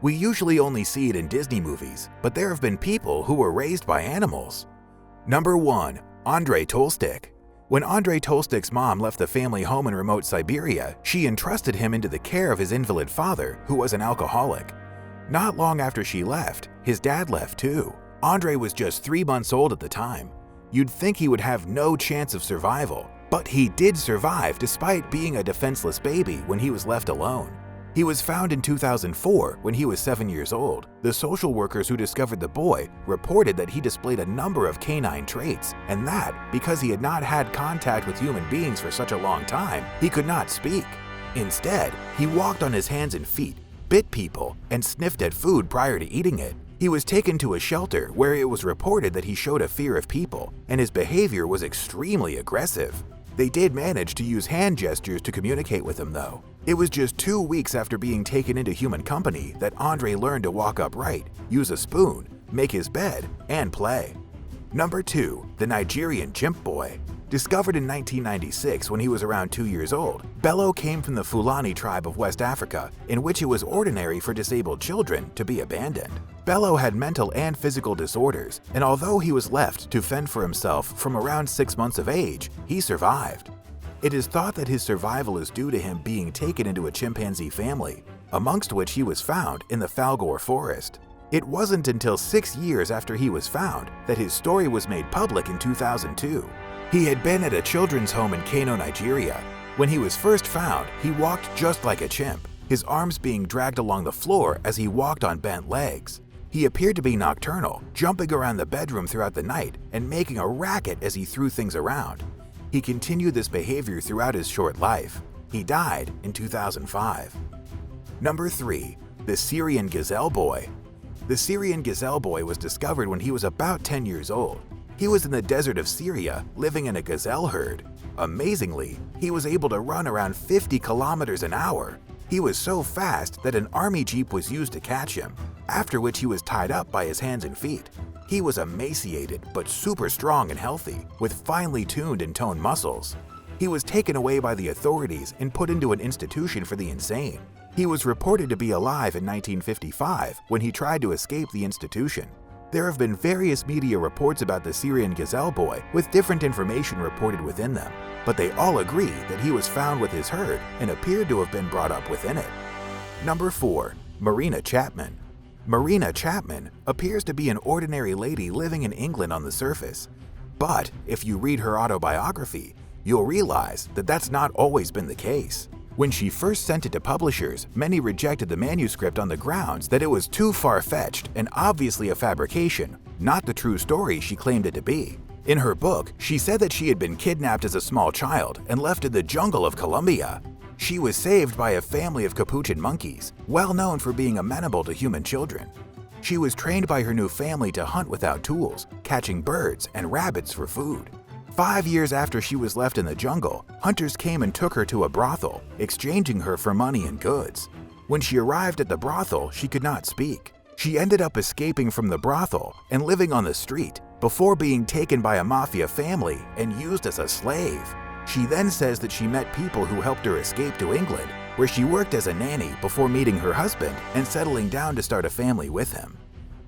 We usually only see it in Disney movies, but there have been people who were raised by animals. Number 1. Andrei Tolstik. When Andrei Tolstik's mom left the family home in remote Siberia, she entrusted him into the care of his invalid father, who was an alcoholic. Not long after she left, his dad left too. Andrei was just 3 months old at the time. You'd think he would have no chance of survival, but he did survive despite being a defenseless baby when he was left alone. He was found in 2004 when he was 7 years old. The social workers who discovered the boy reported that he displayed a number of canine traits, and that, because he had not had contact with human beings for such a long time, he could not speak. Instead, he walked on his hands and feet, bit people, and sniffed at food prior to eating it. He was taken to a shelter where it was reported that he showed a fear of people, and his behavior was extremely aggressive. They did manage to use hand gestures to communicate with him though. It was just 2 weeks after being taken into human company that Andrei learned to walk upright, use a spoon, make his bed, and play. Number 2. The Nigerian Chimp Boy. Discovered in 1996 when he was around 2 years old, Bello came from the Fulani tribe of West Africa, in which it was ordinary for disabled children to be abandoned. Bello had mental and physical disorders, and although he was left to fend for himself from around 6 months of age, he survived. It is thought that his survival is due to him being taken into a chimpanzee family, amongst which he was found in the Falgore forest. It wasn't until 6 years after he was found that his story was made public in 2002. He had been at a children's home in Kano, Nigeria. When he was first found, he walked just like a chimp, his arms being dragged along the floor as he walked on bent legs. He appeared to be nocturnal, jumping around the bedroom throughout the night and making a racket as he threw things around. He continued this behavior throughout his short life. He died in 2005. Number 3. The Syrian Gazelle Boy. The Syrian Gazelle Boy was discovered when he was about 10 years old. He was in the desert of Syria, living in a gazelle herd. Amazingly, he was able to run around 50 kilometers an hour. He was so fast that an army jeep was used to catch him, after which he was tied up by his hands and feet. He was emaciated but super strong and healthy, with finely tuned and toned muscles. He was taken away by the authorities and put into an institution for the insane. He was reported to be alive in 1955 when he tried to escape the institution. There have been various media reports about the Syrian Gazelle Boy with different information reported within them, but they all agree that he was found with his herd and appeared to have been brought up within it. Number 4. Marina Chapman. Marina Chapman appears to be an ordinary lady living in England on the surface. But if you read her autobiography, you'll realize that that's not always been the case. When she first sent it to publishers, many rejected the manuscript on the grounds that it was too far-fetched and obviously a fabrication, not the true story she claimed it to be. In her book, she said that she had been kidnapped as a small child and left in the jungle of Colombia. She was saved by a family of capuchin monkeys, well known for being amenable to human children. She was trained by her new family to hunt without tools, catching birds and rabbits for food. 5 years after she was left in the jungle, hunters came and took her to a brothel, exchanging her for money and goods. When she arrived at the brothel, she could not speak. She ended up escaping from the brothel and living on the street before being taken by a mafia family and used as a slave. She then says that she met people who helped her escape to England, where she worked as a nanny before meeting her husband and settling down to start a family with him.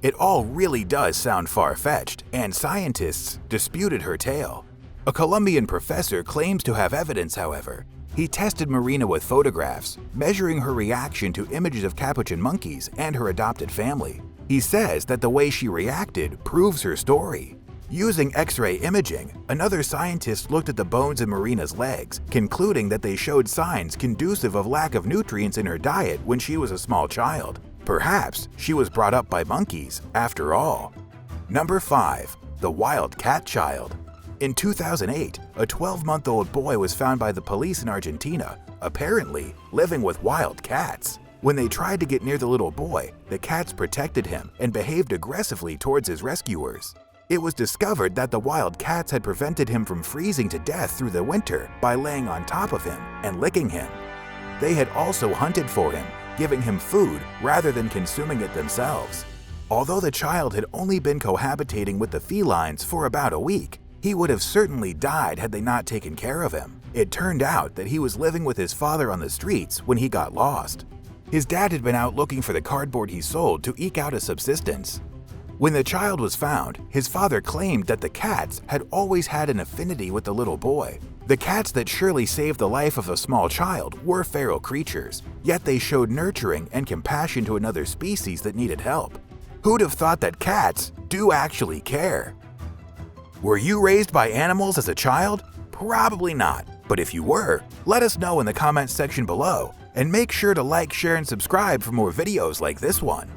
It all really does sound far-fetched, and scientists disputed her tale. A Colombian professor claims to have evidence, however. He tested Marina with photographs, measuring her reaction to images of capuchin monkeys and her adopted family. He says that the way she reacted proves her story. Using X-ray imaging, another scientist looked at the bones in Marina's legs, concluding that they showed signs conducive of lack of nutrients in her diet when she was a small child. Perhaps she was brought up by monkeys, after all. Number 5. The Wild Cat Child. In 2008, a 12-month-old boy was found by the police in Argentina, apparently living with wild cats. When they tried to get near the little boy, the cats protected him and behaved aggressively towards his rescuers. It was discovered that the wild cats had prevented him from freezing to death through the winter by laying on top of him and licking him. They had also hunted for him, giving him food rather than consuming it themselves. Although the child had only been cohabitating with the felines for about a week, he would have certainly died had they not taken care of him. It turned out that he was living with his father on the streets when he got lost. His dad had been out looking for the cardboard he sold to eke out a subsistence. When the child was found, his father claimed that the cats had always had an affinity with the little boy. The cats that surely saved the life of a small child were feral creatures, yet they showed nurturing and compassion to another species that needed help. Who'd have thought that cats do actually care? Were you raised by animals as a child? Probably not, but if you were, let us know in the comments section below, and make sure to like, share, and subscribe for more videos like this one.